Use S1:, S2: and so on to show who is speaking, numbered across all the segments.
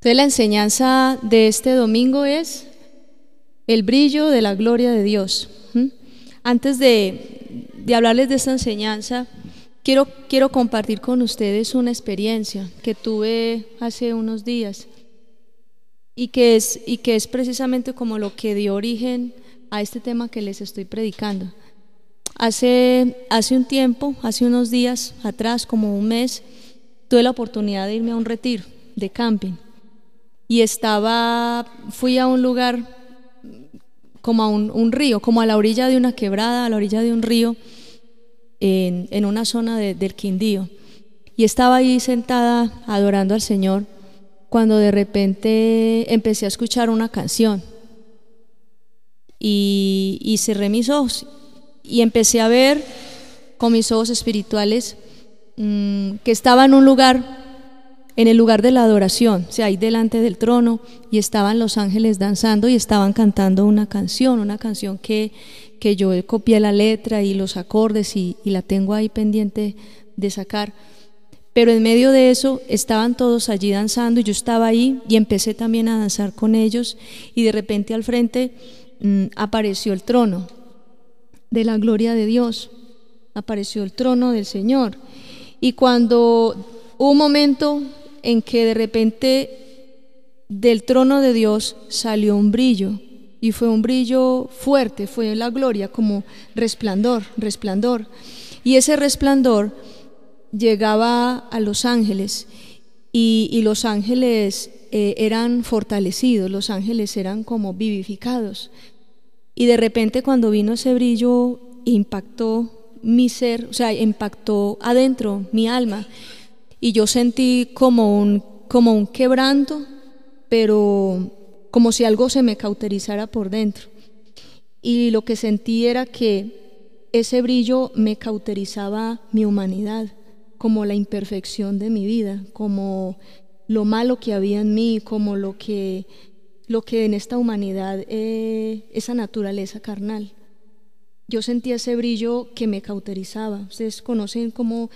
S1: Entonces la enseñanza de este domingo es el brillo de la gloria de Dios. Antes de hablarles de esta enseñanza, quiero compartir con ustedes una experiencia que tuve hace unos días y que es precisamente como lo que dio origen a este tema que les estoy predicando. Hace un tiempo, hace unos días atrás, como un mes, tuve la oportunidad de irme a un retiro de camping y fui a un lugar como a un río, como a la orilla de una quebrada, a la orilla de un río, en una zona del Quindío, y estaba ahí sentada adorando al Señor cuando de repente empecé a escuchar una canción y cerré mis ojos y empecé a ver con mis ojos espirituales que estaba en un lugar, en el lugar de la adoración, o sea, ahí delante del trono, y estaban los ángeles danzando y estaban cantando una canción que yo copié la letra y los acordes y la tengo ahí pendiente de sacar. Pero en medio de eso estaban todos allí danzando y yo estaba ahí y empecé también a danzar con ellos, y de repente al frente apareció el trono de la gloria de Dios, apareció el trono del Señor. Y cuando hubo un momento en que de repente del trono de Dios salió un brillo, y fue un brillo fuerte, fue la gloria como resplandor, y ese resplandor llegaba a los ángeles, y los ángeles eran fortalecidos, los ángeles eran como vivificados, y de repente cuando vino ese brillo impactó mi ser, o sea, impactó adentro mi alma, y yo sentí como un quebranto, pero como si algo se me cauterizara por dentro, y lo que sentí era que ese brillo me cauterizaba mi humanidad, como la imperfección de mi vida, como lo malo que había en mí, como lo que en esta humanidad, esa naturaleza carnal. Yo sentía ese brillo que me cauterizaba. Ustedes conocen cómo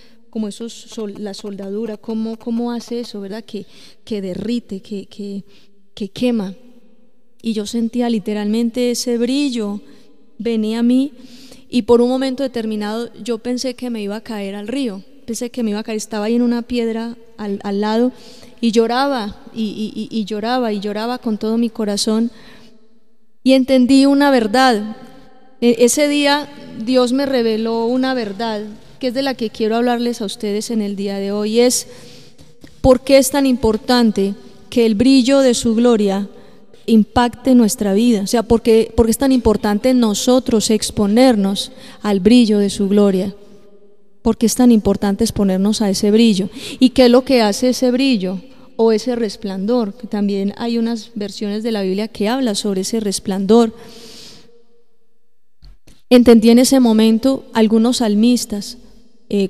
S1: la soldadura, cómo hace eso, ¿verdad? Que derrite, que quema. Y yo sentía literalmente ese brillo, venía a mí, y por un momento determinado yo pensé que me iba a caer al río, estaba ahí en una piedra al lado, y lloraba, y lloraba con todo mi corazón, y entendí una verdad. Ese día Dios me reveló una verdad, que es de la que quiero hablarles a ustedes en el día de hoy. Es por qué es tan importante que el brillo de su gloria impacte nuestra vida, o sea, porque es tan importante nosotros exponernos al brillo de su gloria, porque es tan importante exponernos a ese brillo. ¿Y qué es lo que hace ese brillo o ese resplandor? Que también hay unas versiones de la Biblia que habla sobre ese resplandor. Entendí en ese momento algunos salmistas,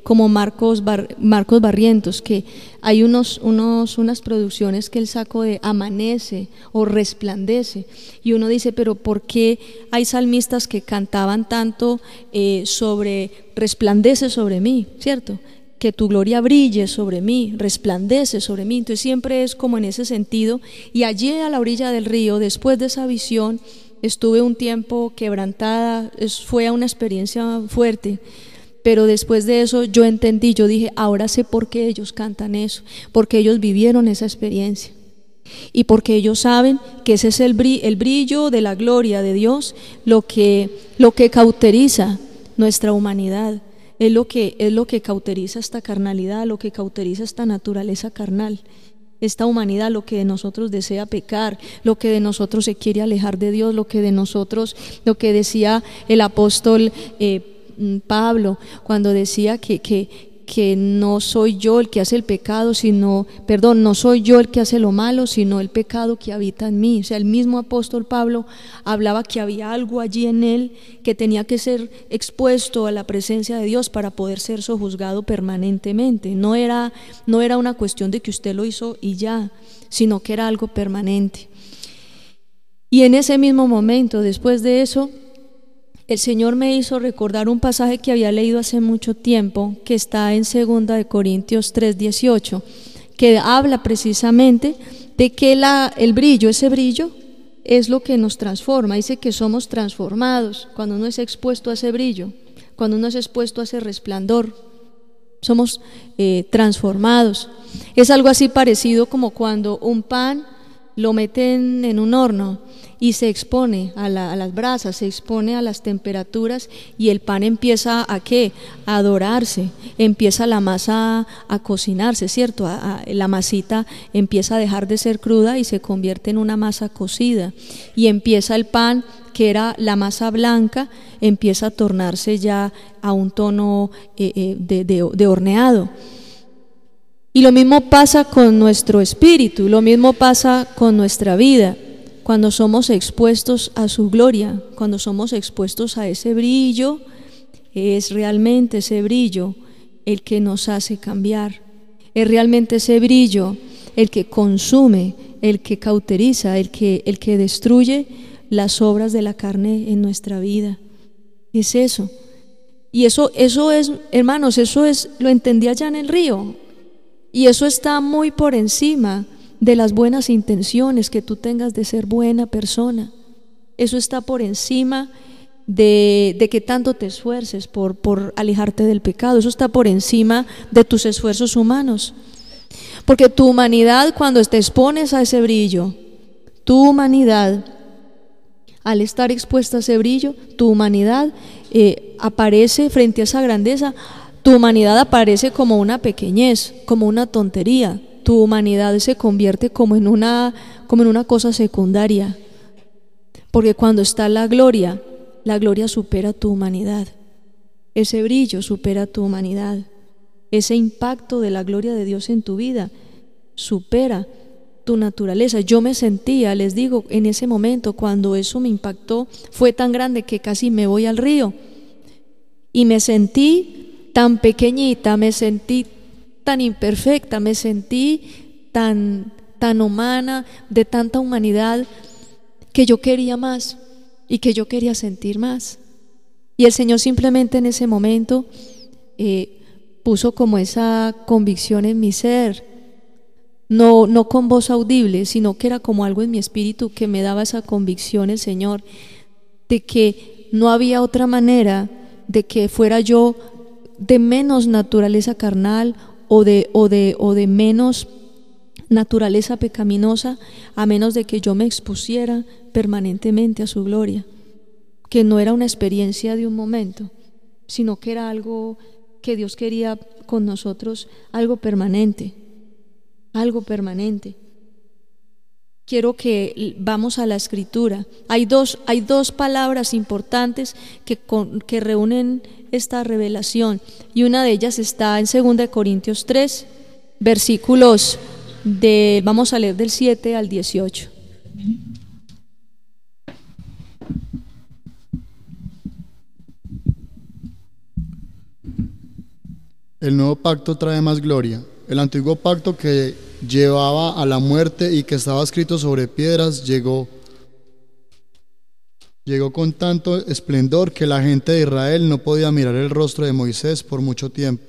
S1: como Marcos Barrientos, que hay unas producciones que él sacó de amanece o resplandece, y uno dice, pero ¿por qué hay salmistas que cantaban tanto sobre resplandece sobre mí, ¿cierto? Que tu gloria brille sobre mí, resplandece sobre mí. Entonces siempre es como en ese sentido. Y allí a la orilla del río, después de esa visión, estuve un tiempo quebrantada, fue una experiencia fuerte. Pero después de eso yo entendí, yo dije, ahora sé por qué ellos cantan eso, porque ellos vivieron esa experiencia, y porque ellos saben que ese es el brillo de la gloria de Dios, lo que cauteriza nuestra humanidad, es lo que cauteriza esta carnalidad, lo que cauteriza esta naturaleza carnal, esta humanidad, lo que de nosotros desea pecar, lo que de nosotros se quiere alejar de Dios, lo que decía el apóstol Pablo cuando decía que no soy yo el que hace el pecado, no soy yo el que hace lo malo, sino el pecado que habita en mí. O sea, el mismo apóstol Pablo hablaba que había algo allí en él que tenía que ser expuesto a la presencia de Dios para poder ser sojuzgado permanentemente. No era una cuestión de que usted lo hizo y ya, sino que era algo permanente. Y en ese mismo momento, después de eso, el Señor me hizo recordar un pasaje que había leído hace mucho tiempo, que está en 2 Corintios 3:18, que habla precisamente de que el brillo, ese brillo, es lo que nos transforma. Dice que somos transformados cuando uno es expuesto a ese brillo, cuando uno es expuesto a ese resplandor. Somos transformados. Es algo así parecido como cuando un pan lo meten en un horno y se expone a las brasas, se expone a las temperaturas, y el pan empieza ¿a qué? A dorarse, empieza la masa a cocinarse, ¿cierto? La masita empieza a dejar de ser cruda y se convierte en una masa cocida, y empieza el pan, que era la masa blanca, empieza a tornarse ya a un tono de horneado. Y lo mismo pasa con nuestro espíritu, lo mismo pasa con nuestra vida, cuando somos expuestos a su gloria, cuando somos expuestos a ese brillo. Es realmente ese brillo el que nos hace cambiar, es realmente ese brillo el que consume, el que cauteriza, el que destruye las obras de la carne en nuestra vida. Es eso. Y eso es, hermanos, lo entendí allá en el río. Y eso está muy por encima de las buenas intenciones que tú tengas de ser buena persona. Eso está por encima de que tanto te esfuerces por alejarte del pecado. Eso está por encima de tus esfuerzos humanos. Porque tu humanidad, cuando te expones a ese brillo, tu humanidad, al estar expuesta a ese brillo, tu humanidad aparece frente a esa grandeza. Tu humanidad aparece como una pequeñez, como una tontería. Tu humanidad se convierte como en una cosa secundaria. Porque cuando está la gloria supera tu humanidad. Ese brillo supera tu humanidad. Ese impacto de la gloria de Dios en tu vida supera tu naturaleza. Yo me sentía, les digo, en ese momento, cuando eso me impactó, fue tan grande que casi me voy al río. Y me sentí tan pequeñita, me sentí tan imperfecta, me sentí tan humana, de tanta humanidad, que yo quería más y que yo quería sentir más. Y el Señor simplemente en ese momento puso como esa convicción en mi ser, no con voz audible, sino que era como algo en mi espíritu que me daba esa convicción el Señor, de que no había otra manera de que fuera yo de menos naturaleza carnal o de menos naturaleza pecaminosa, a menos de que yo me expusiera permanentemente a su gloria, que no era una experiencia de un momento, sino que era algo que Dios quería con nosotros, algo permanente, algo permanente. Quiero que vamos a la Escritura. Hay dos palabras importantes que reúnen esta revelación, y una de ellas está en 2 Corintios 3, versículos vamos a leer del 7 al 18.
S2: El nuevo pacto trae más gloria. El antiguo pacto, que llevaba a la muerte y que estaba escrito sobre piedras, llegó con tanto esplendor que la gente de Israel no podía mirar el rostro de Moisés por mucho tiempo.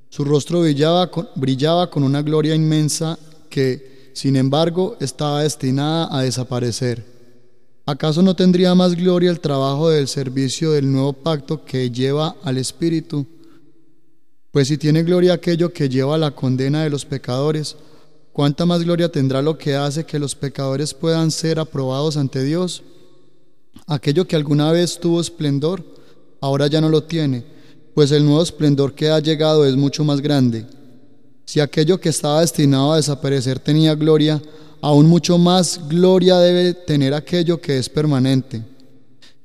S2: Su rostro brillaba con una gloria inmensa que, sin embargo, estaba destinada a desaparecer. ¿Acaso no tendría más gloria el trabajo del servicio del nuevo pacto que lleva al Espíritu? Pues si tiene gloria aquello que lleva a la condena de los pecadores, ¿cuánta más gloria tendrá lo que hace que los pecadores puedan ser aprobados ante Dios? Aquello que alguna vez tuvo esplendor, ahora ya no lo tiene, pues el nuevo esplendor que ha llegado es mucho más grande. Si aquello que estaba destinado a desaparecer tenía gloria, aún mucho más gloria debe tener aquello que es permanente.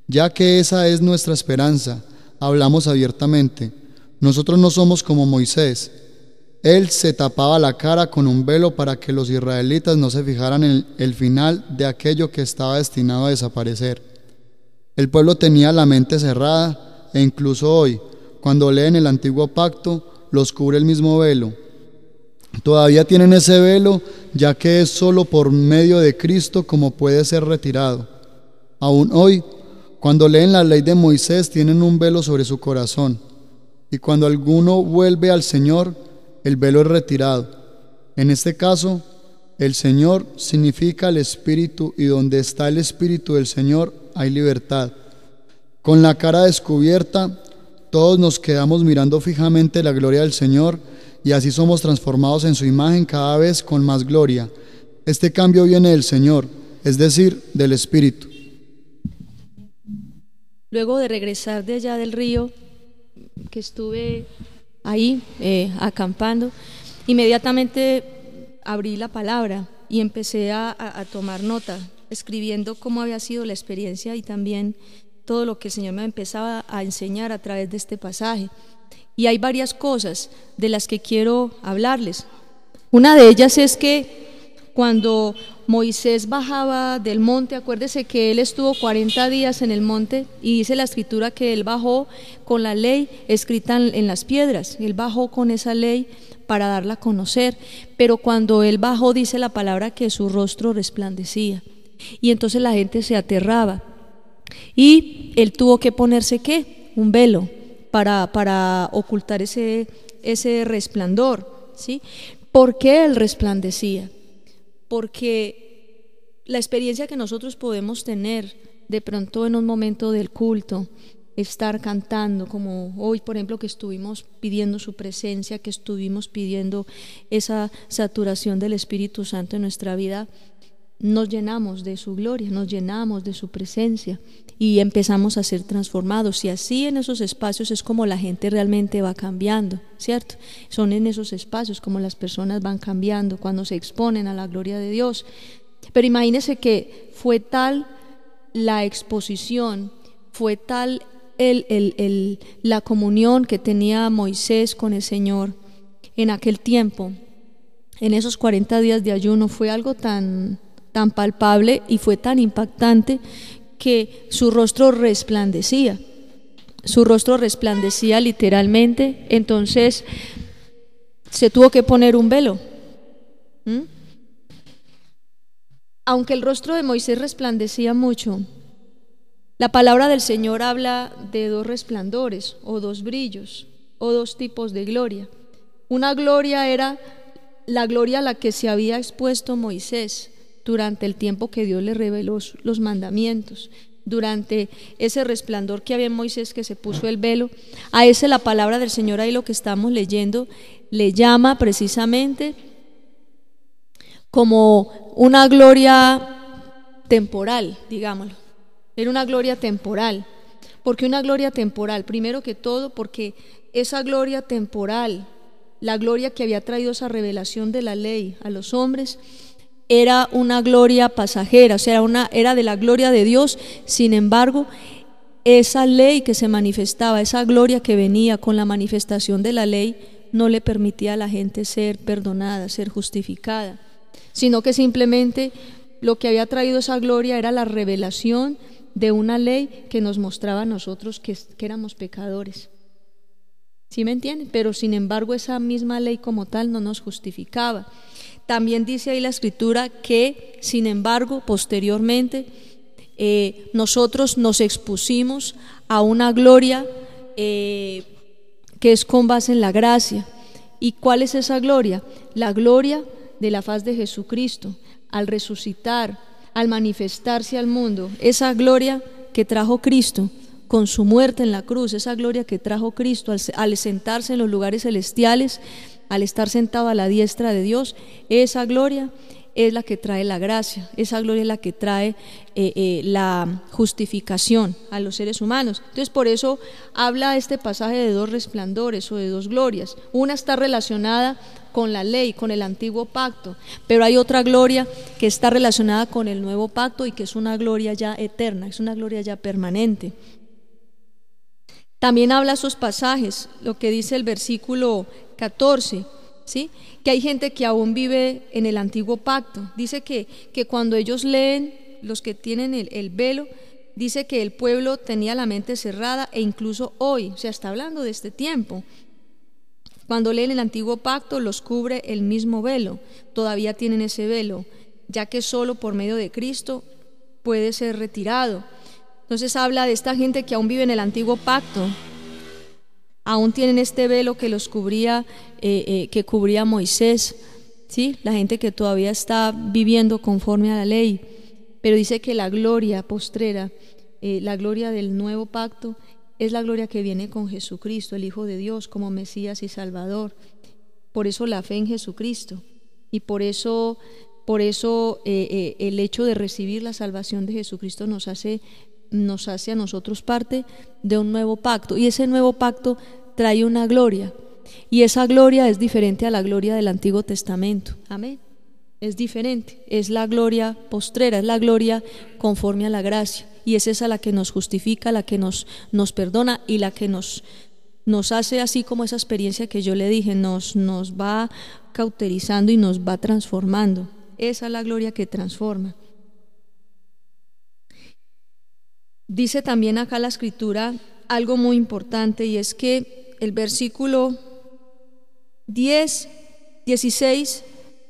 S2: Ya que esa es nuestra esperanza, hablamos abiertamente. Nosotros no somos como Moisés. Él se tapaba la cara con un velo para que los israelitas no se fijaran en el final de aquello que estaba destinado a desaparecer. El pueblo tenía la mente cerrada, e incluso hoy, cuando leen el antiguo pacto, los cubre el mismo velo. Todavía tienen ese velo, ya que es solo por medio de Cristo como puede ser retirado. Aún hoy, cuando leen la ley de Moisés, tienen un velo sobre su corazón. Y cuando alguno vuelve al Señor, el velo es retirado. En este caso, El Señor significa el Espíritu, y donde está el Espíritu del Señor hay libertad. Con la cara descubierta, todos nos quedamos mirando fijamente la gloria del Señor, y así somos transformados en su imagen cada vez con más gloria. Este cambio viene del Señor, es decir, del Espíritu.
S1: Luego de regresar de allá del río, que estuve ahí acampando, inmediatamente abrí la palabra y empecé a tomar nota, escribiendo cómo había sido la experiencia y también todo lo que el Señor me empezaba a enseñar a través de este pasaje. Y hay varias cosas de las que quiero hablarles. Una de ellas es que cuando Moisés bajaba del monte, acuérdese que él estuvo 40 días en el monte y dice la escritura que él bajó con la ley escrita en las piedras, él bajó con esa ley para darla a conocer, pero cuando él bajó dice la palabra que su rostro resplandecía y entonces la gente se aterraba y él tuvo que ponerse ¿qué? Un velo para ocultar ese resplandor, ¿sí? ¿Por qué él resplandecía? Porque la experiencia que nosotros podemos tener de pronto en un momento del culto, estar cantando, como hoy por ejemplo que estuvimos pidiendo su presencia, que estuvimos pidiendo esa saturación del Espíritu Santo en nuestra vida, nos llenamos de su gloria, nos llenamos de su presencia y empezamos a ser transformados, y así en esos espacios es como la gente realmente va cambiando, ¿cierto? Son en esos espacios como las personas van cambiando cuando se exponen a la gloria de Dios. Pero imagínense que fue tal la exposición, fue tal la comunión que tenía Moisés con el Señor en aquel tiempo, en esos 40 días de ayuno, fue algo tan palpable y fue tan impactante que su rostro resplandecía literalmente. Entonces se tuvo que poner un velo. Aunque el rostro de Moisés resplandecía mucho, la palabra del Señor habla de dos resplandores o dos brillos o dos tipos de gloria. Una gloria era la gloria a la que se había expuesto Moisés durante el tiempo que Dios le reveló los mandamientos, durante ese resplandor que había en Moisés, que se puso el velo. A ese la palabra del Señor, ahí lo que estamos leyendo, le llama precisamente como una gloria temporal, digámoslo. Era una gloria temporal. ¿Por qué una gloria temporal? Primero que todo porque esa gloria temporal, la gloria que había traído esa revelación de la ley a los hombres, era una gloria pasajera, o sea, era de la gloria de Dios. Sin embargo, esa ley que se manifestaba, esa gloria que venía con la manifestación de la ley, no le permitía a la gente ser perdonada, ser justificada, sino que simplemente lo que había traído esa gloria era la revelación de una ley que nos mostraba a nosotros que éramos pecadores. ¿Sí me entienden? Pero sin embargo esa misma ley como tal no nos justificaba. También dice ahí la escritura que, sin embargo, posteriormente nosotros nos expusimos a una gloria que es con base en la gracia. ¿Y cuál es esa gloria? La gloria de la faz de Jesucristo, al resucitar, al manifestarse al mundo, esa gloria que trajo Cristo con su muerte en la cruz, esa gloria que trajo Cristo al sentarse en los lugares celestiales, al estar sentado a la diestra de Dios. Esa gloria es la que trae la gracia, esa gloria es la que trae la justificación a los seres humanos. Entonces por eso habla este pasaje de dos resplandores o de dos glorias. Una está relacionada con la ley, con el antiguo pacto, pero hay otra gloria que está relacionada con el nuevo pacto y que es una gloria ya eterna, es una gloria ya permanente. También habla esos pasajes, lo que dice el versículo 14, ¿sí? Que hay gente que aún vive en el antiguo pacto. Dice que cuando ellos leen, los que tienen el velo, dice que el pueblo tenía la mente cerrada, e incluso hoy, o sea, está hablando de este tiempo. Cuando leen el antiguo pacto los cubre el mismo velo, todavía tienen ese velo, ya que solo por medio de Cristo puede ser retirado. Entonces habla de esta gente que aún vive en el antiguo pacto, aún tienen este velo que los cubría, que cubría a Moisés, ¿sí? La gente que todavía está viviendo conforme a la ley, pero dice que la gloria postrera, la gloria del nuevo pacto, es la gloria que viene con Jesucristo, el Hijo de Dios, como Mesías y Salvador. Por eso la fe en Jesucristo, y por eso el hecho de recibir la salvación de Jesucristo nos hace a nosotros parte de un nuevo pacto, y ese nuevo pacto trae una gloria, y esa gloria es diferente a la gloria del Antiguo Testamento. Amén. Es diferente, es la gloria postrera, es la gloria conforme a la gracia, y es esa la que nos justifica, la que nos perdona, y la que nos hace, así como esa experiencia que yo le dije, nos va cauterizando y nos va transformando. Esa es la gloria que transforma. Dice también acá la Escritura algo muy importante, y es que el versículo 16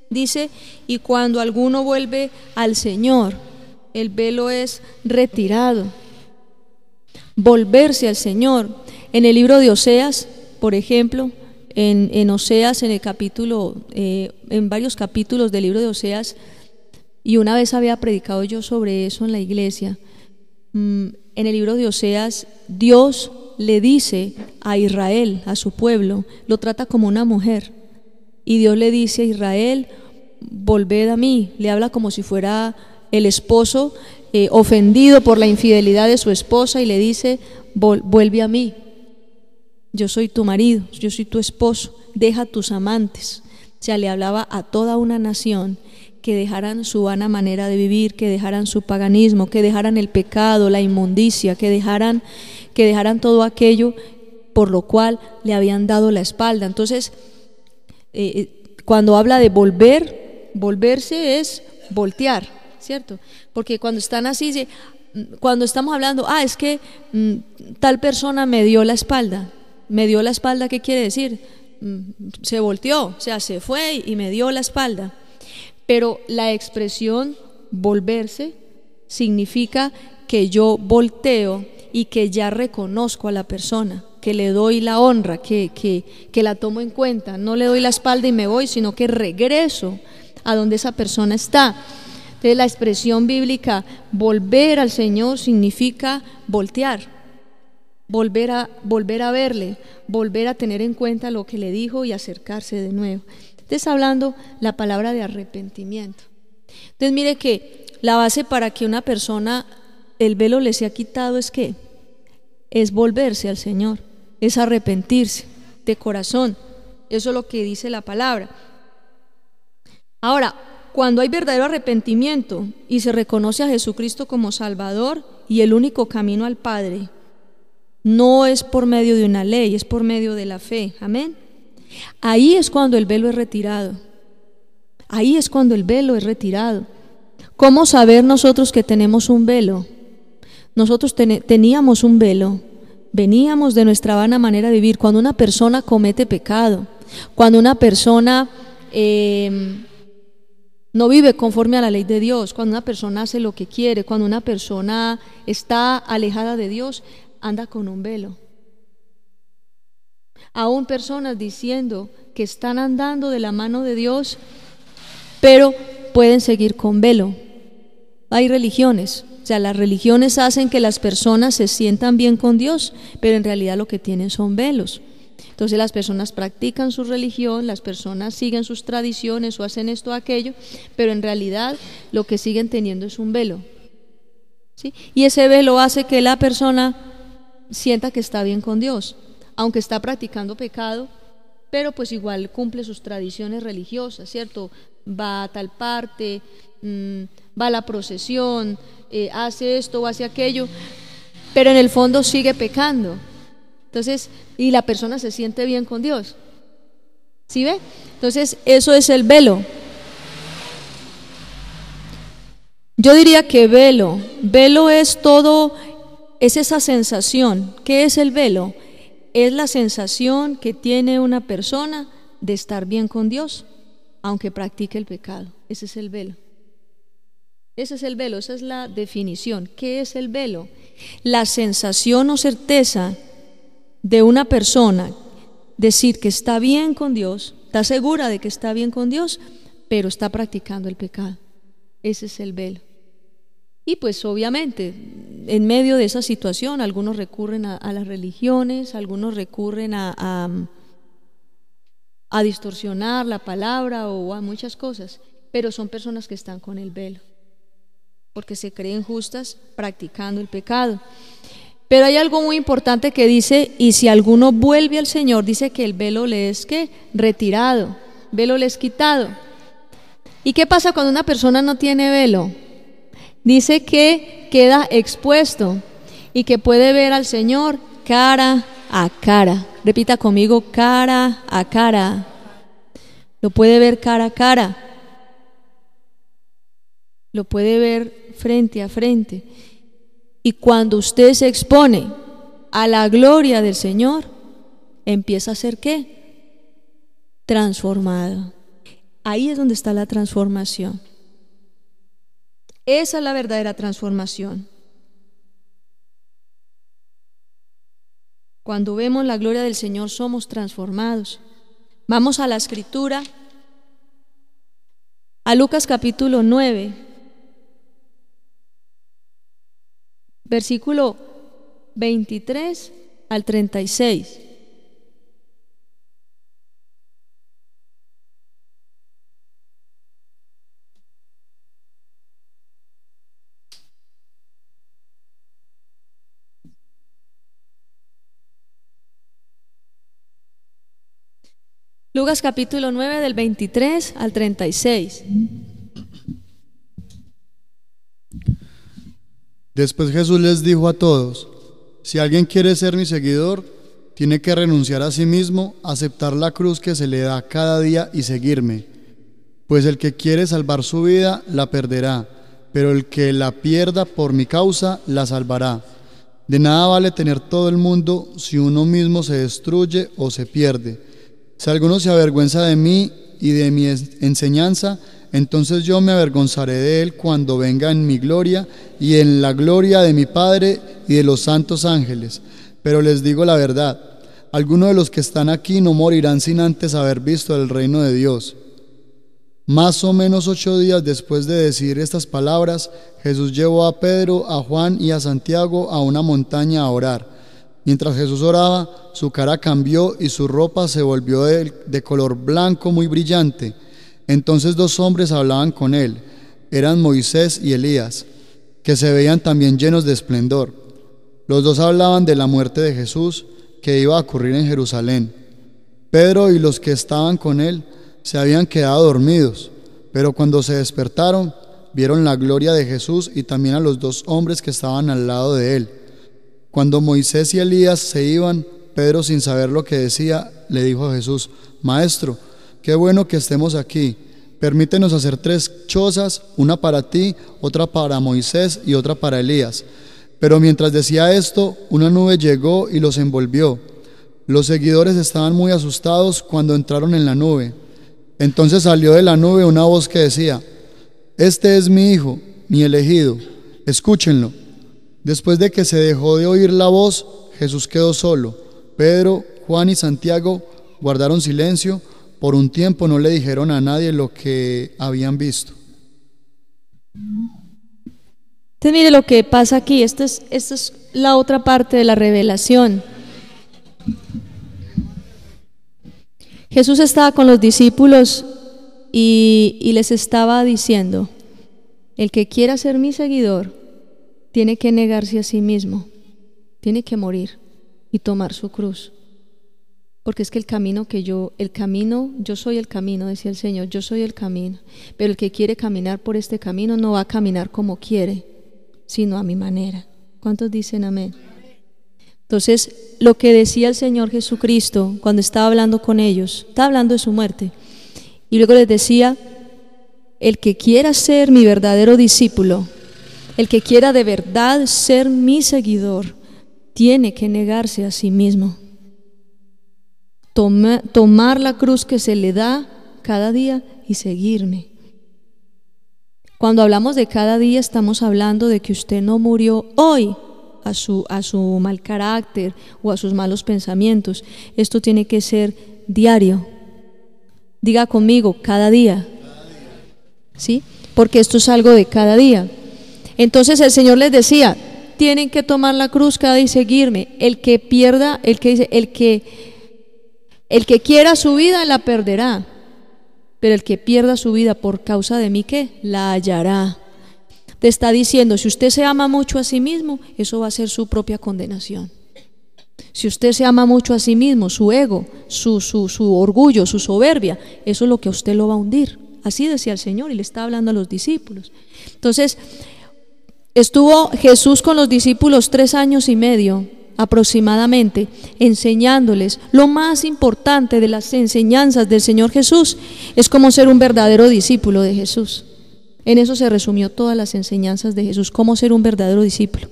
S1: dice: y cuando alguno vuelve al Señor, el velo es retirado. Volverse al Señor. En el libro de Oseas, por ejemplo, en Oseas, en varios capítulos del libro de Oseas, y una vez había predicado yo sobre eso en la iglesia. En el libro de Oseas, Dios le dice a Israel, a su pueblo, lo trata como una mujer, y Dios le dice a Israel: volved a mí. Le habla como si fuera el esposo ofendido por la infidelidad de su esposa, y le dice: vuelve a mí, yo soy tu marido, yo soy tu esposo, deja tus amantes. O sea, le hablaba a toda una nación que dejaran su vana manera de vivir, que dejaran su paganismo, que dejaran el pecado, la inmundicia, que dejaran todo aquello por lo cual le habían dado la espalda. Entonces, cuando habla de volverse es voltear, ¿cierto? Porque cuando están así, cuando estamos hablando, es que tal persona me dio la espalda. ¿Me dio la espalda? ¿Qué quiere decir? Se volteó, o sea, se fue y me dio la espalda. Pero la expresión volverse significa que yo volteo y que ya reconozco a la persona, que le doy la honra, que la tomo en cuenta. No le doy la espalda y me voy, sino que regreso a donde esa persona está. Entonces, la expresión bíblica volver al Señor significa voltear, volver a verle, volver a tener en cuenta lo que le dijo y acercarse de nuevo. Entonces, hablando la palabra de arrepentimiento. Entonces, mire que la base para que una persona el velo le sea quitado es ¿qué? Es volverse al Señor, es arrepentirse de corazón. Eso es lo que dice la palabra. Ahora, cuando hay verdadero arrepentimiento y se reconoce a Jesucristo como Salvador y el único camino al Padre, no es por medio de una ley, es por medio de la fe. Amén. Ahí es cuando el velo es retirado. Ahí es cuando el velo es retirado. ¿Cómo saber nosotros que tenemos un velo? Nosotros teníamos un velo, veníamos de nuestra vana manera de vivir. Cuando una persona comete pecado, cuando una persona no vive conforme a la ley de Dios, cuando una persona hace lo que quiere, cuando una persona está alejada de Dios, anda con un velo. Aún personas diciendo que están andando de la mano de Dios, pero pueden seguir con velo. Hay religiones, o sea, las religiones hacen que las personas se sientan bien con Dios, pero en realidad lo que tienen son velos. Entonces las personas practican su religión, las personas siguen sus tradiciones o hacen esto o aquello, pero en realidad lo que siguen teniendo es un velo, ¿sí? Y ese velo hace que la persona sienta que está bien con Dios, aunque está practicando pecado, pero pues igual cumple sus tradiciones religiosas, ¿cierto? Va a tal parte, va a la procesión, hace esto o hace aquello, pero en el fondo sigue pecando. Entonces, y la persona se siente bien con Dios. ¿Sí ve? Entonces, eso es el velo. Yo diría que velo es todo, es esa sensación. ¿Qué es el velo? Es la sensación que tiene una persona de estar bien con Dios, aunque practique el pecado. Ese es el velo. Ese es el velo, esa es la definición. ¿Qué es el velo? La sensación o certeza de una persona decir que está bien con Dios, está segura de que está bien con Dios, pero está practicando el pecado. Ese es el velo. Y pues obviamente, en medio de esa situación, algunos recurren a las religiones, algunos recurren a distorsionar la palabra o a muchas cosas, pero son personas que están con el velo, porque se creen justas practicando el pecado. Pero hay algo muy importante que dice, y si alguno vuelve al Señor, dice que el velo le es ¿qué? Retirado, velo le es quitado. ¿Y qué pasa cuando una persona no tiene velo? Dice que queda expuesto y que puede ver al Señor cara a cara. Repita conmigo, cara a cara. Lo puede ver cara a cara. Lo puede ver frente a frente. Y cuando usted se expone a la gloria del Señor, empieza a ser ¿qué? Transformado. Ahí es donde está la transformación. Esa es la verdadera transformación. Cuando vemos la gloria del Señor somos transformados. Vamos a la Escritura, a Lucas capítulo 9, versículo 23 al 36. Lucas capítulo 9 del 23 al 36.
S2: Después Jesús les dijo a todos: si alguien quiere ser mi seguidor, tiene que renunciar a sí mismo, aceptar la cruz que se le da cada día y seguirme. Pues el que quiere salvar su vida, la perderá, pero el que la pierda por mi causa, la salvará. De nada vale tener todo el mundo si uno mismo se destruye o se pierde. Si alguno se avergüenza de mí y de mi enseñanza, entonces yo me avergonzaré de él cuando venga en mi gloria y en la gloria de mi Padre y de los santos ángeles. Pero les digo la verdad, algunos de los que están aquí no morirán sin antes haber visto el reino de Dios. Más o menos 8 días después de decir estas palabras, Jesús llevó a Pedro, a Juan y a Santiago a una montaña a orar. Mientras Jesús oraba, su cara cambió y su ropa se volvió de color blanco muy brillante. Entonces 2 hombres hablaban con él, eran Moisés y Elías, que se veían también llenos de esplendor. Los 2 hablaban de la muerte de Jesús, que iba a ocurrir en Jerusalén. Pedro y los que estaban con él se habían quedado dormidos, pero cuando se despertaron, vieron la gloria de Jesús y también a los 2 hombres que estaban al lado de él. Cuando Moisés y Elías se iban, Pedro, sin saber lo que decía, le dijo a Jesús: Maestro, qué bueno que estemos aquí. Permítenos hacer 3 chozas, una para ti, otra para Moisés y otra para Elías. Pero mientras decía esto, una nube llegó y los envolvió. Los seguidores estaban muy asustados cuando entraron en la nube. Entonces salió de la nube una voz que decía: Este es mi hijo, mi elegido, escúchenlo. Después de que se dejó de oír la voz, Jesús quedó solo. Pedro, Juan y Santiago guardaron silencio. Por un tiempo no le dijeron a nadie lo que habían visto.
S1: Entonces mire lo que pasa aquí. Esta es la otra parte de la revelación. Jesús estaba con los discípulos y les estaba diciendo: el que quiera ser mi seguidor tiene que negarse a sí mismo, tiene que morir y tomar su cruz. Porque es que yo soy el camino, decía el Señor, yo soy el camino. Pero el que quiere caminar por este camino no va a caminar como quiere, sino a mi manera. ¿Cuántos dicen amén? Entonces, lo que decía el Señor Jesucristo cuando estaba hablando con ellos, estaba hablando de su muerte, y luego les decía: el que quiera ser mi verdadero discípulo, el que quiera de verdad ser mi seguidor, tiene que negarse a sí mismo, tomar la cruz que se le da cada día y seguirme. Cuando hablamos de cada día, estamos hablando de que usted no murió hoy a su mal carácter o a sus malos pensamientos. Esto tiene que ser diario. Diga conmigo, cada día. ¿sí? Porque esto es algo de cada día. Entonces el Señor les decía, tienen que tomar la cruz cada día y seguirme. El que quiera su vida la perderá, pero el que pierda su vida por causa de mí, ¿qué? La hallará. Te está diciendo, si usted se ama mucho a sí mismo, eso va a ser su propia condenación. Si usted se ama mucho a sí mismo, su ego, su orgullo, su soberbia, eso es lo que a usted lo va a hundir. Así decía el Señor y le está hablando a los discípulos. Entonces, estuvo Jesús con los discípulos 3 años y medio aproximadamente, enseñándoles. Lo más importante de las enseñanzas del Señor Jesús es cómo ser un verdadero discípulo de Jesús. En eso se resumió todas las enseñanzas de Jesús, cómo ser un verdadero discípulo.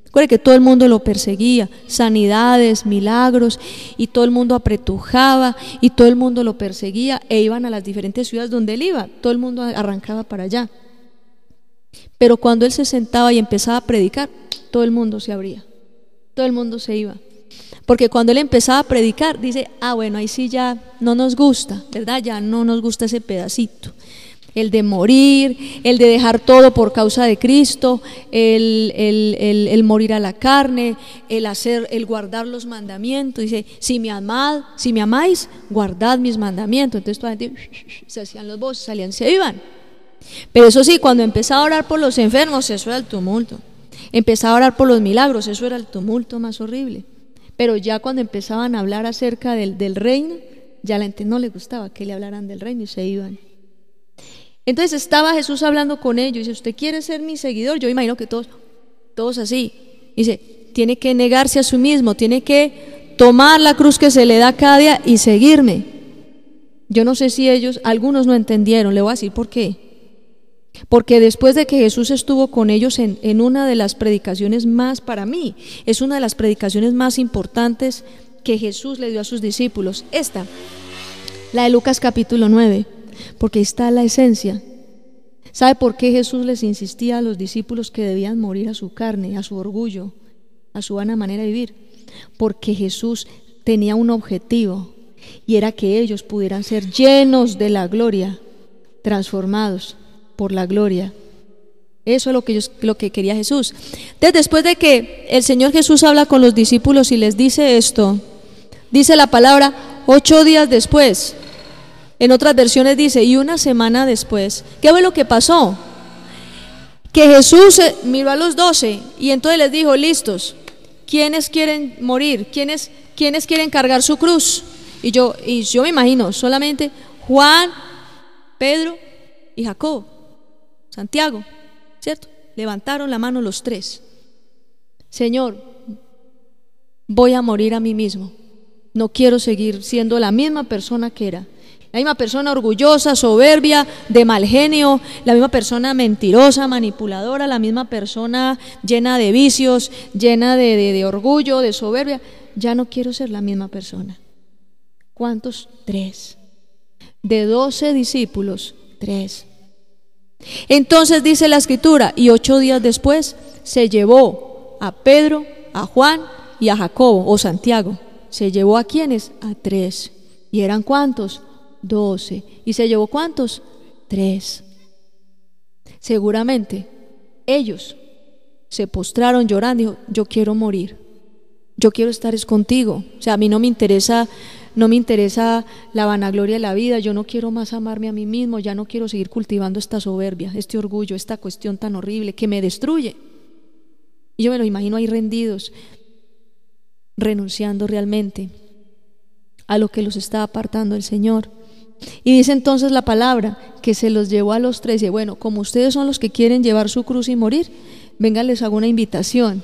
S1: Recuerde que todo el mundo lo perseguía, sanidades, milagros, y todo el mundo apretujaba, y todo el mundo lo perseguía, e iban a las diferentes ciudades donde él iba, todo el mundo arrancaba para allá. Pero cuando él se sentaba y empezaba a predicar, todo el mundo se abría, todo el mundo se iba. Porque cuando él empezaba a predicar, dice, bueno, ahí sí ya no nos gusta, ¿verdad? Ya no nos gusta ese pedacito. El de morir, el de dejar todo por causa de Cristo, el morir a la carne, el guardar los mandamientos. Dice, si me amáis, guardad mis mandamientos. Entonces toda la gente se hacían los voces, salían, se iban. Pero eso sí, cuando empezaba a orar por los enfermos, eso era el tumulto. Empezaba a orar por los milagros, eso era el tumulto más horrible. Pero ya cuando empezaban a hablar acerca del reino, ya a la gente no le gustaba que le hablaran del reino y se iban. Entonces estaba Jesús hablando con ellos y dice, ¿usted quiere ser mi seguidor? Yo imagino que todos así. Dice, tiene que negarse a sí mismo, tiene que tomar la cruz que se le da cada día y seguirme. Yo no sé si algunos no entendieron, le voy a decir por qué. Porque después de que Jesús estuvo con ellos en una de las predicaciones más, para mí, es una de las predicaciones más importantes que Jesús le dio a sus discípulos. Esta, la de Lucas capítulo 9. Porque ahí está la esencia. ¿Sabe por qué Jesús les insistía a los discípulos que debían morir a su carne, a su orgullo, a su vana manera de vivir? Porque Jesús tenía un objetivo, y era que ellos pudieran ser llenos de la gloria, transformados por la gloria. Eso es lo que quería Jesús. Entonces, después de que el Señor Jesús habla con los discípulos y les dice esto, dice la palabra 8 días después. En otras versiones dice, y 1 semana después. ¿Qué fue lo que pasó? Que Jesús miró a los 12 y entonces les dijo, listos, ¿quiénes quieren morir? ¿Quiénes quieren cargar su cruz? Y yo me imagino, solamente Juan, Pedro y Jacobo, Santiago, ¿cierto? Levantaron la mano los 3. Señor, voy a morir a mí mismo. No quiero seguir siendo la misma persona que era. La misma persona orgullosa, soberbia, de mal genio, la misma persona mentirosa, manipuladora, la misma persona llena de vicios, llena de orgullo, de soberbia. Ya no quiero ser la misma persona. ¿Cuántos? 3. De 12 discípulos, 3. Entonces dice la Escritura, y 8 días después se llevó a Pedro, a Juan y a Jacobo, o Santiago. Se llevó a ¿quiénes? A 3. ¿Y eran cuántos? 12. ¿Y se llevó cuántos? 3. Seguramente ellos se postraron llorando y dijo, yo quiero morir, yo quiero estar contigo. O sea, a mí no me interesa la vanagloria de la vida, yo no quiero más amarme a mí mismo, ya no quiero seguir cultivando esta soberbia, este orgullo, esta cuestión tan horrible que me destruye. Y yo me lo imagino ahí rendidos, renunciando realmente a lo que los estaba apartando el Señor. Y dice entonces la palabra que se los llevó a los 3 y dice, bueno, como ustedes son los que quieren llevar su cruz y morir, venga, les hago una invitación.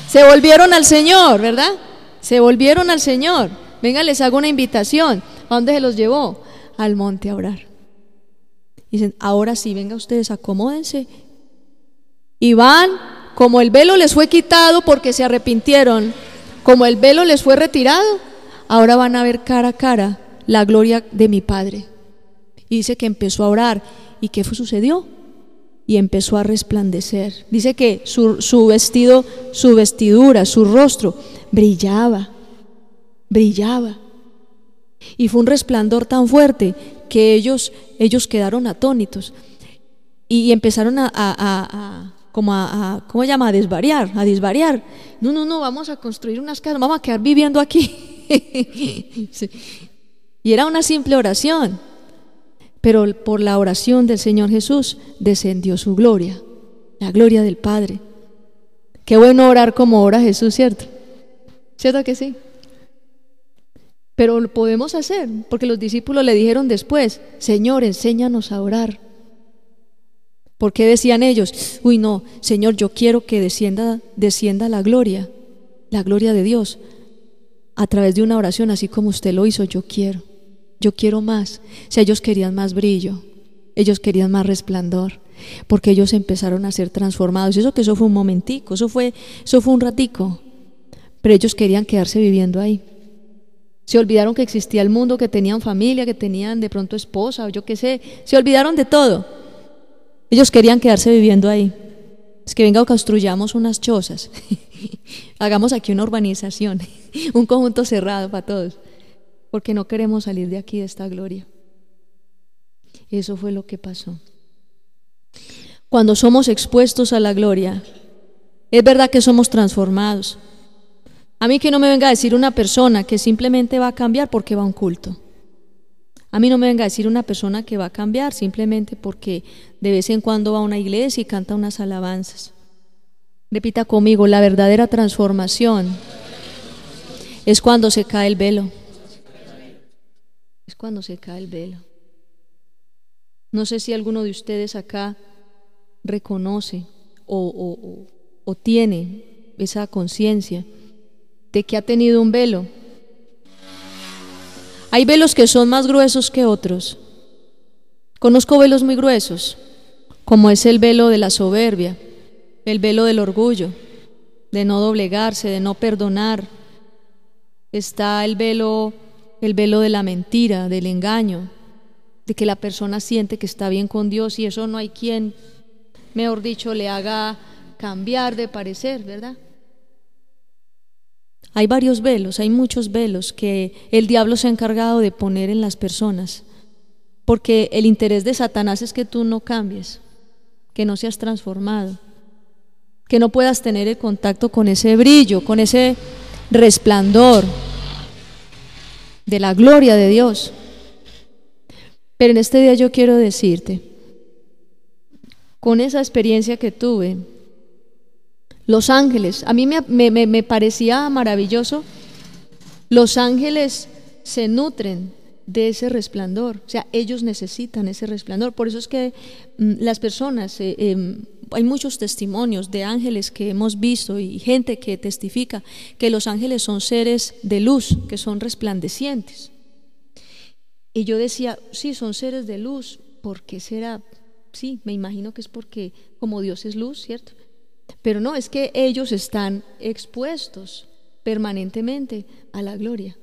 S1: Se volvieron al Señor, ¿verdad? Se volvieron al Señor. Venga, les hago una invitación. ¿A dónde se los llevó? Al monte a orar. Dicen, ahora sí, venga ustedes, acomódense. Y van, como el velo les fue quitado porque se arrepintieron, como el velo les fue retirado, ahora van a ver cara a cara la gloria de mi Padre. Y dice que empezó a orar. ¿Y qué sucedió? Y empezó a resplandecer. Dice que su vestido, su vestidura, su rostro brillaba. Y fue un resplandor tan fuerte que ellos quedaron atónitos y empezaron ¿cómo se llama? A desvariar. No, vamos a construir unas casas, vamos a quedar viviendo aquí. Sí. Y era una simple oración, pero por la oración del Señor Jesús descendió su gloria, la gloria del Padre. Qué bueno orar como ora Jesús, ¿cierto? ¿Cierto que sí? Pero lo podemos hacer, porque los discípulos le dijeron después: Señor, enséñanos a orar. ¿Por qué decían ellos? Uy, no, Señor, yo quiero que descienda la gloria de Dios a través de una oración, así como usted lo hizo. Yo quiero más. O sea, ellos querían más brillo, ellos querían más resplandor, porque ellos empezaron a ser transformados. Y eso fue un momentico, eso fue un ratico, pero ellos querían quedarse viviendo ahí. Se olvidaron que existía el mundo, que tenían familia, que tenían de pronto esposa o yo qué sé, se olvidaron de todo. Ellos querían quedarse viviendo ahí. Es que venga o construyamos unas chozas, hagamos aquí una urbanización, un conjunto cerrado para todos, porque no queremos salir de aquí, de esta gloria. Eso fue lo que pasó. Cuando somos expuestos a la gloria, es verdad que somos transformados. A mí que no me venga a decir una persona que simplemente va a cambiar porque va a un culto. A mí no me venga a decir una persona que va a cambiar simplemente porque de vez en cuando va a una iglesia y canta unas alabanzas. Repita conmigo: la verdadera transformación es cuando se cae el velo. Es cuando se cae el velo. No sé si alguno de ustedes acá reconoce o tiene esa conciencia de que ha tenido un velo. Hay velos que son más gruesos que otros. Conozco velos muy gruesos, como es el velo de la soberbia, el velo del orgullo, de no doblegarse, de no perdonar. Está el velo de la mentira, del engaño, de que la persona siente que está bien con Dios y eso no hay quien, mejor dicho, le haga cambiar de parecer, ¿verdad? Hay varios velos, hay muchos velos que el diablo se ha encargado de poner en las personas, porque el interés de Satanás es que tú no cambies, que no seas transformado, que no puedas tener el contacto con ese brillo, con ese resplandor de la gloria de Dios. Pero en este día yo quiero decirte, con esa experiencia que tuve, los ángeles, a mí me parecía maravilloso. Los ángeles se nutren de ese resplandor, o sea, ellos necesitan ese resplandor. Por eso es que las personas, hay muchos testimonios de ángeles que hemos visto y gente que testifica que los ángeles son seres de luz, que son resplandecientes. Y yo decía, sí, son seres de luz, ¿por qué será? Sí, me imagino que es porque como Dios es luz, ¿cierto? Pero no, es que ellos están expuestos permanentemente a la gloria.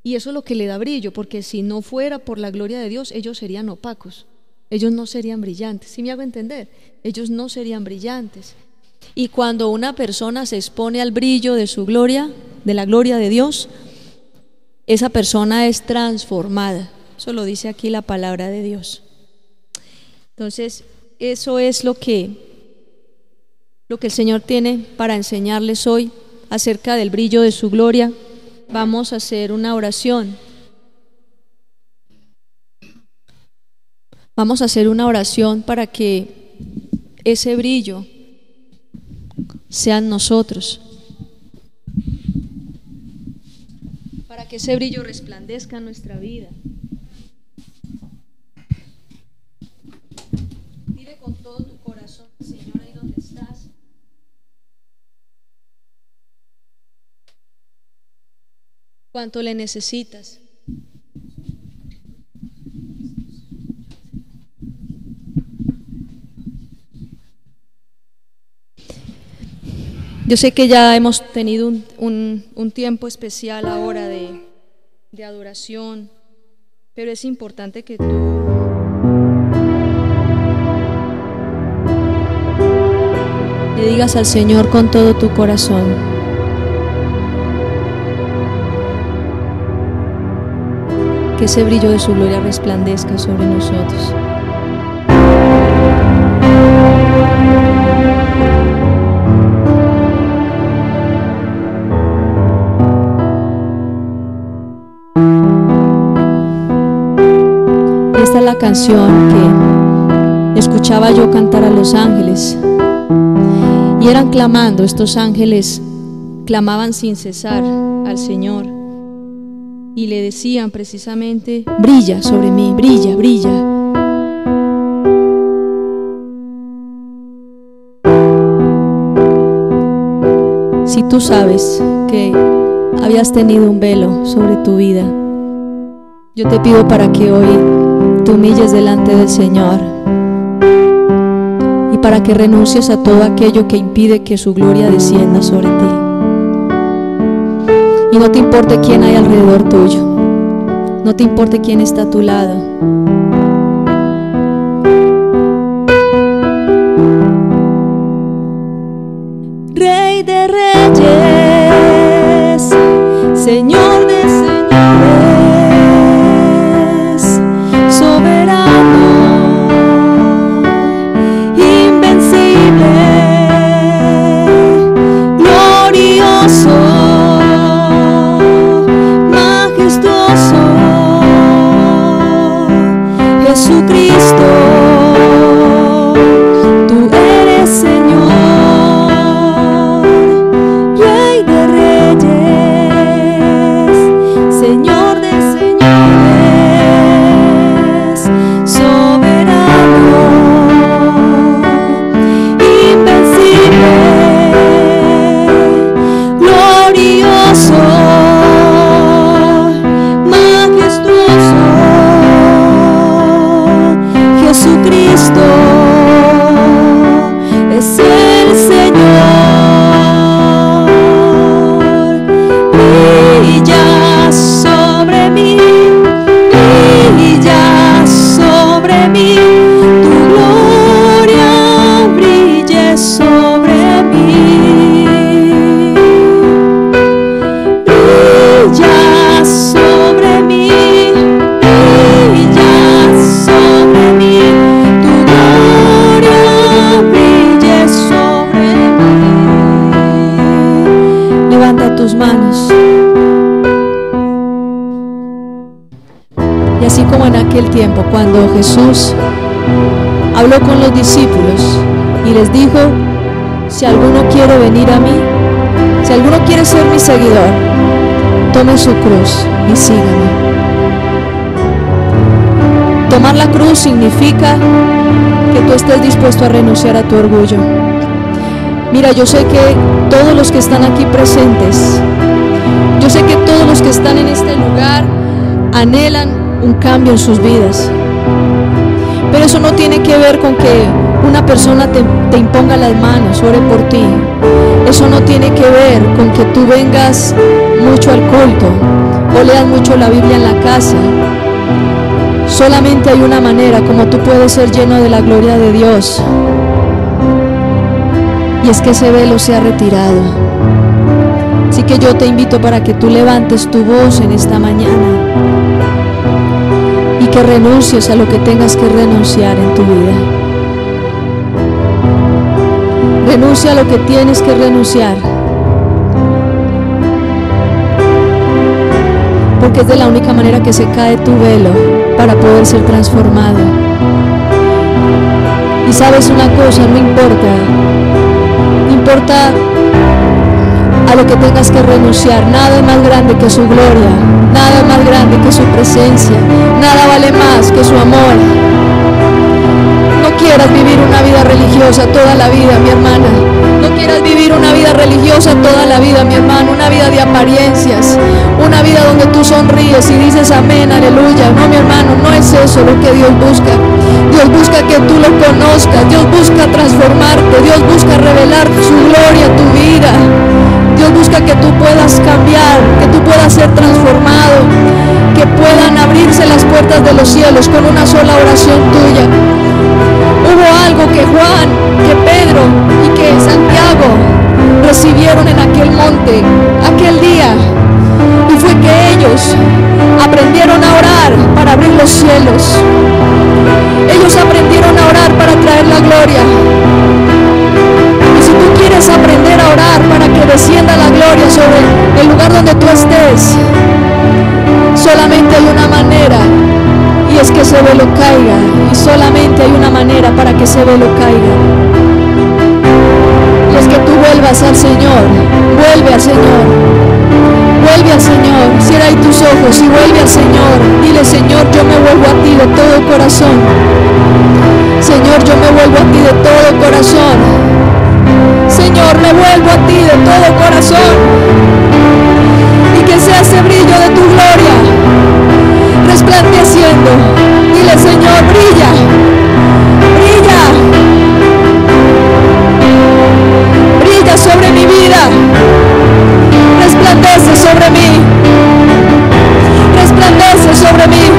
S1: Y eso es lo que le da brillo, porque si no fuera por la gloria de Dios, ellos serían opacos, ellos no serían brillantes. ¿Sí me hago entender? Ellos no serían brillantes. Y cuando una persona se expone al brillo de su gloria, de la gloria de Dios, esa persona es transformada. Eso lo dice aquí la palabra de Dios. Entonces, eso es lo que el Señor tiene para enseñarles hoy acerca del brillo de su gloria. Vamos a hacer una oración. Vamos a hacer una oración para que ese brillo sean nosotros, para que ese brillo resplandezca en nuestra vida. Dile con todo tu corazón, Señor, ahí donde estás. Cuánto le necesitas. Yo sé que ya hemos tenido un tiempo especial ahora de adoración, pero es importante que tú le digas al Señor con todo tu corazón que ese brillo de su gloria resplandezca sobre nosotros. Esta es la canción que escuchaba yo cantar a los ángeles, y eran clamando, estos ángeles clamaban sin cesar al Señor y le decían precisamente: brilla sobre mí, brilla, brilla. Si tú sabes que habías tenido un velo sobre tu vida, yo te pido para que hoy te humilles delante del Señor y para que renuncies a todo aquello que impide que su gloria descienda sobre ti. Y no te importe quién hay alrededor tuyo, no te importe quién está a tu lado. Rey de reyes, Señor de señores, soberano, invencible, glorioso, majestuoso, Jesucristo, tú eres Señor, Rey de reyes, Señor de señores, soberano, invencible, glorioso, majestuoso, Jesucristo es el Señor. Brilla sobre mí, brilla sobre mí, tu gloria brille sobre mí. Brilla sobre mí, brilla sobre mí, tu gloria brille sobre mí. Levanta tus manos. Y así como en aquel tiempo, cuando Jesús habló con los discípulos y les dijo: si alguno quiere venir a mí, si alguno quiere ser mi seguidor, tome su cruz y sígame. Tomar la cruz significa que tú estés dispuesto a renunciar a tu orgullo. Mira, yo sé que todos los que están aquí presentes, yo sé que todos los que están en este lugar anhelan un cambio en sus vidas, pero eso no tiene que ver con que una persona te imponga las manos, ore por ti. Eso no tiene que ver con que tú vengas mucho al culto o leas mucho la Biblia en la casa. Solamente hay una manera como tú puedes ser lleno de la gloria de Dios, y es que ese velo sea retirado. Así que yo te invito para que tú levantes tu voz en esta mañana y que renuncies a lo que tengas que renunciar en tu vida. Renuncia a lo que tienes que renunciar, porque es de la única manera que se cae tu velo para poder ser transformado. Y sabes una cosa, no importa a lo que tengas que renunciar. Nada es más grande que su gloria, nada es más grande que su presencia, nada vale más que su amor. No quieras vivir una vida religiosa toda la vida, mi hermana. No quieras vivir una vida religiosa toda la vida, mi hermano. Una vida de apariencias, una vida donde tú sonríes y dices amén, aleluya. No, mi hermano, no es eso lo que Dios busca. Dios busca que tú lo conozcas. Dios busca transformarte. Dios busca revelar su gloria a tu vida. Dios busca que tú puedas cambiar, que tú puedas ser transformado, que puedan abrirse las puertas de los cielos con una sola oración tuya. Hubo algo que Juan, que Pedro y que Santiago recibieron en aquel monte, aquel día, y fue que ellos aprendieron a orar los cielos. Ellos aprendieron a orar para traer la gloria. Y si tú quieres aprender a orar para que descienda la gloria sobre el lugar donde tú estés, solamente hay una manera, y es que ese velo caiga. Y solamente hay una manera para que ese velo caiga, y es que tú vuelvas al Señor. Vuelve al Señor, vuelve al Señor. Cierra ahí tus ojos y vuelve al Señor. Dile: Señor, yo me vuelvo a ti de todo corazón. Señor, yo me vuelvo a ti de todo corazón. Señor, me vuelvo a ti de todo corazón. Y que sea ese brillo de tu gloria resplandeciendo. Dile: Señor, brilla, brilla, brilla sobre mi vida, resplandece sobre mí, resplandece sobre mí,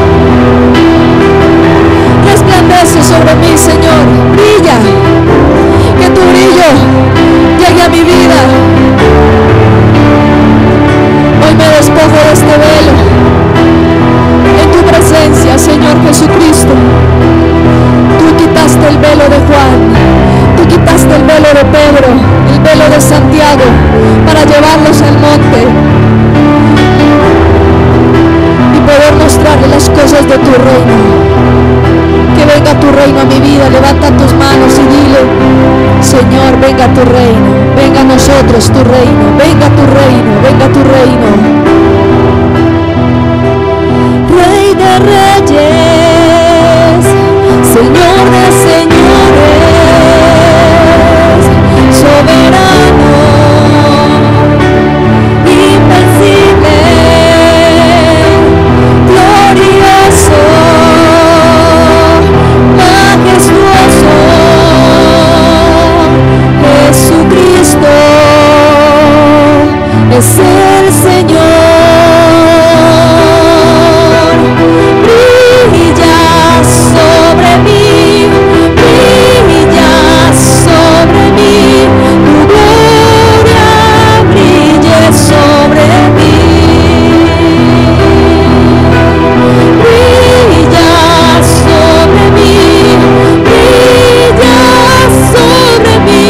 S1: resplandece sobre mí, Señor. Brilla, que tu brillo llegue a mi vida. Hoy me despojo de este velo en tu presencia, Señor Jesucristo. Tú quitaste el velo de Juan, tú quitaste el velo de Pedro, el velo de Santiago, para llevarlos al monte y poder mostrarle las cosas de tu reino. Que venga tu reino a mi vida. Levanta tus manos y dile: Señor, venga tu reino, venga a nosotros tu reino, venga tu reino, venga tu reino. Rey de reyes, Señor de señores, soberano, invencible, glorioso, majestuoso, Jesucristo es el Señor. Brilla sobre mí, brilla sobre mí, tu gloria brille sobre mí. Brilla sobre mí, brilla sobre mí,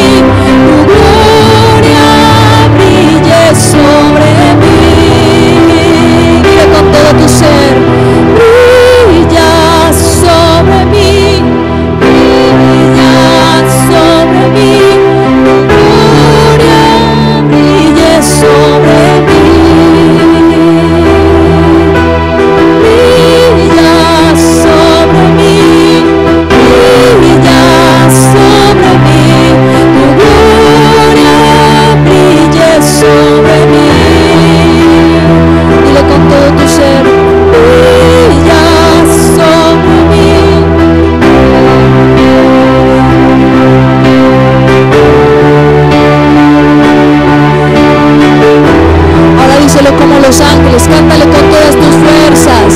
S1: tu gloria brille sobre mí. Dile con todo tu ser: brilla sobre mí, brilla sobre mí, tu gloria brille sobre mí. Brilla sobre mí, brilla sobre mí, tu gloria brille sobre mí. Dile con todo tu ser: brilla sobre mí. Ahora díselo como los ángeles, cántale con todas tus fuerzas.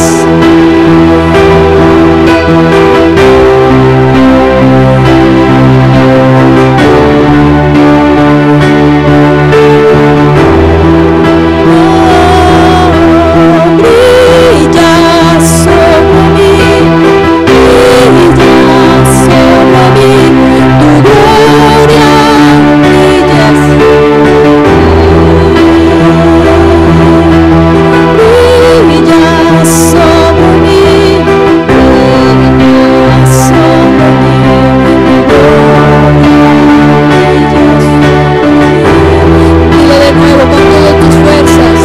S1: Brilla sobre mí, brilla sobre mí, tu gloria brilla sobre mí, brilla sobre mí, tu gloria brilla sobre mí. Dile de nuevo con todas tus fuerzas: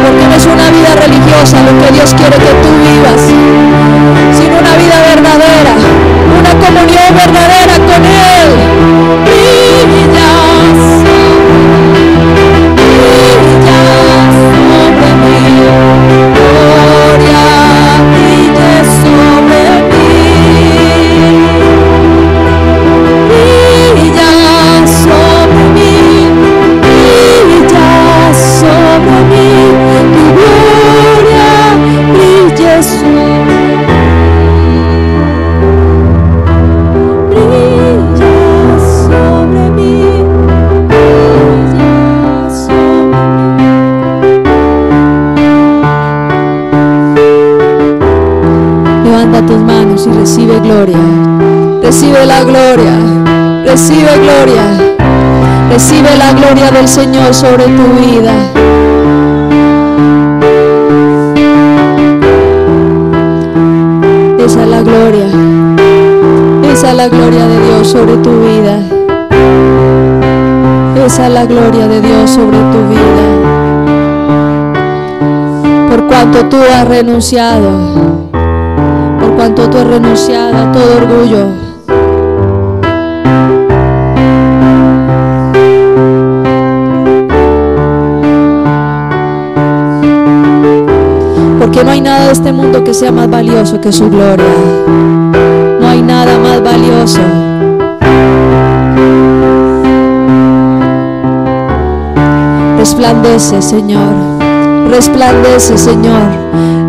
S1: porque no es una vida religiosa lo que Dios quiere que tú vivas, sino una vida verdadera, una comunión verdadera con Él. Brilla sobre mí, gloria brille sobre mí. Brilla sobre mí, brilla sobre mí, tu Levanta tus manos y recibe gloria. Recibe la gloria. Recibe gloria. Recibe la gloria del Señor sobre tu vida. Esa es la gloria. Esa es la gloria de Dios sobre tu vida. Esa es la gloria de Dios sobre tu vida. Por cuanto tú has renunciado, por cuanto tú has renunciado a todo orgullo, porque no hay nada de este mundo que sea más valioso que su gloria. No hay nada más valioso. Resplandece, Señor. Resplandece, Señor.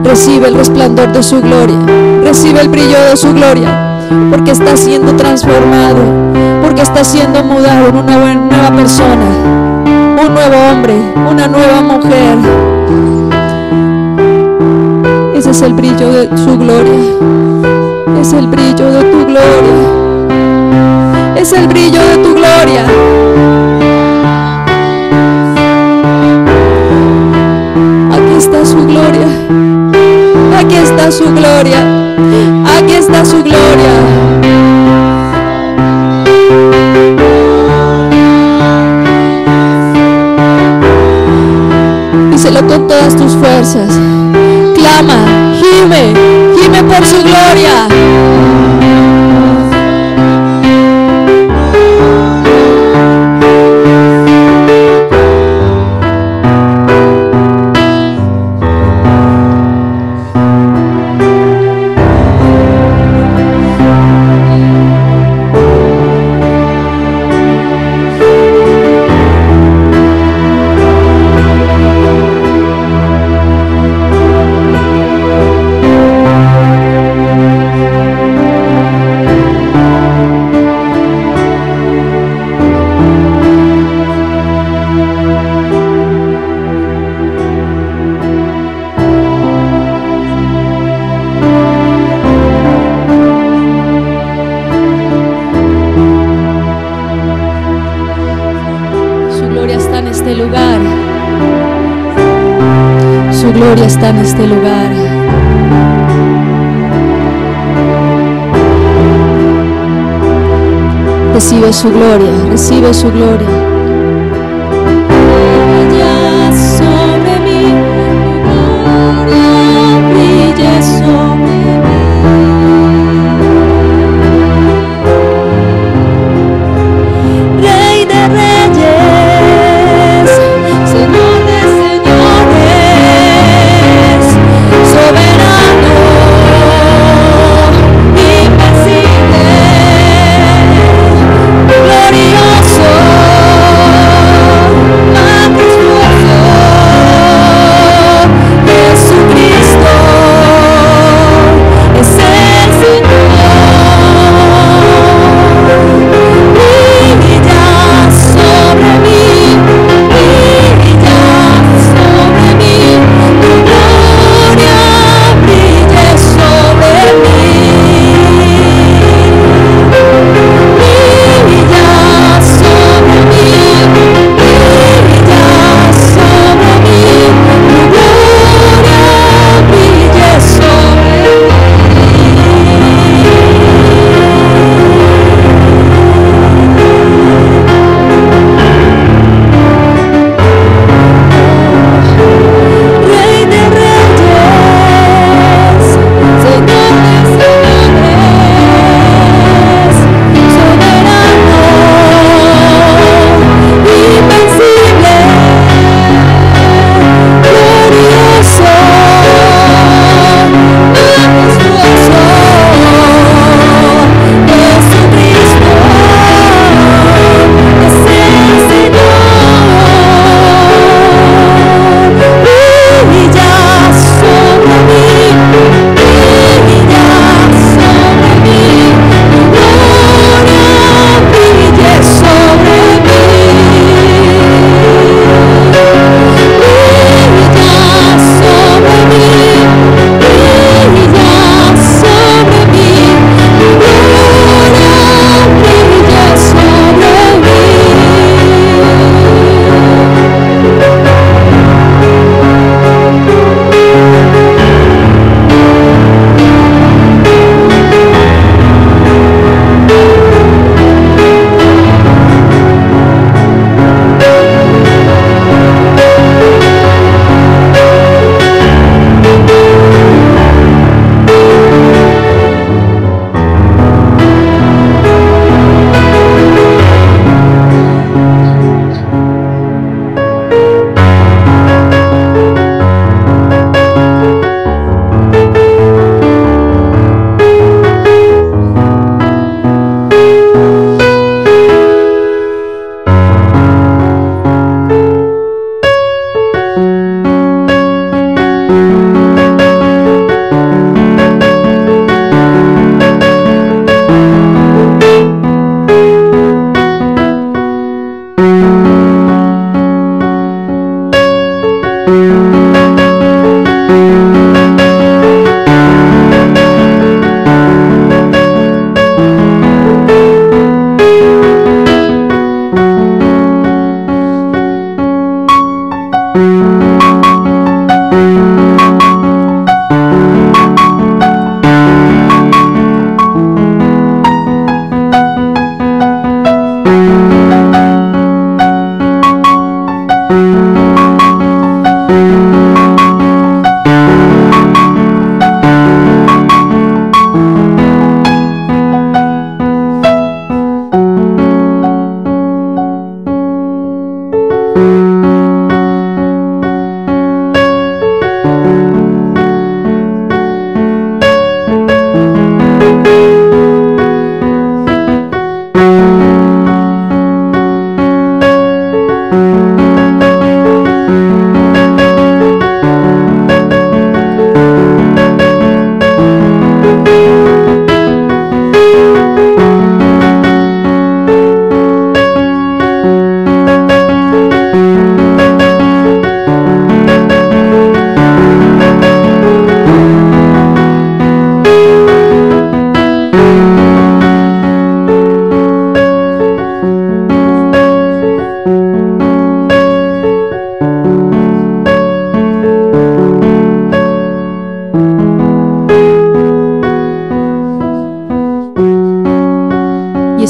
S1: Recibe el resplandor de su gloria. Recibe el brillo de su gloria. Porque está siendo transformado. Porque está siendo mudado en una nueva persona. Un nuevo hombre. Una nueva mujer. Ese es el brillo de su gloria. Es el brillo de tu gloria. Es el brillo de tu gloria. Aquí está su gloria. Aquí está su gloria. Aquí está su gloria. Díselo con todas tus fuerzas. Clama, gime, gime por su gloria. Su gloria está en este lugar. Recibe su gloria, recibe su gloria. Brilla sobre mí, tu gloria brilla sobre mí. Rey de reyes, Señor de señores, soberano, invencible, glorioso.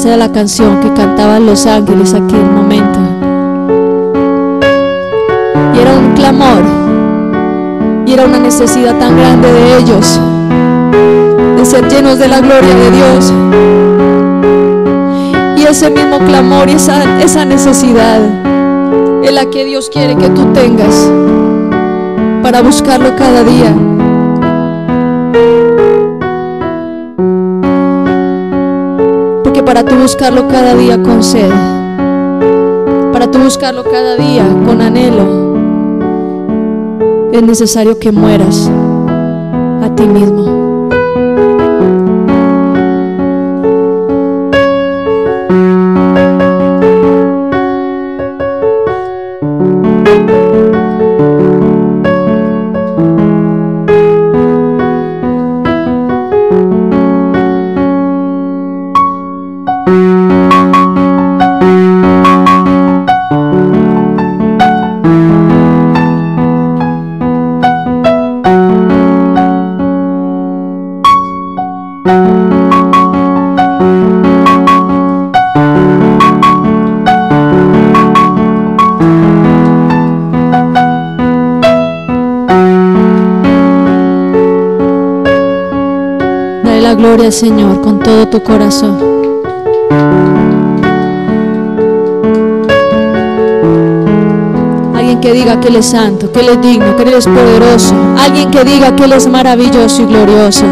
S1: Esa era la canción que cantaban los ángeles aquel momento. Y era un clamor, y era una necesidad tan grande de ellos, de ser llenos de la gloria de Dios. Y ese mismo clamor y esa necesidad es la que Dios quiere que tú tengas para buscarlo cada día. Porque para tú buscarlo cada día con sed, para tú buscarlo cada día con anhelo, es necesario que mueras a ti mismo. Gloria al Señor con todo tu corazón. Alguien que diga que Él es santo, que Él es digno, que Él es poderoso. Alguien que diga que Él es maravilloso y glorioso.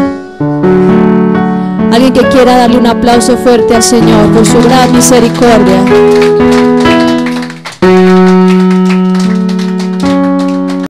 S1: Alguien que quiera darle un aplauso fuerte al Señor por su gran misericordia.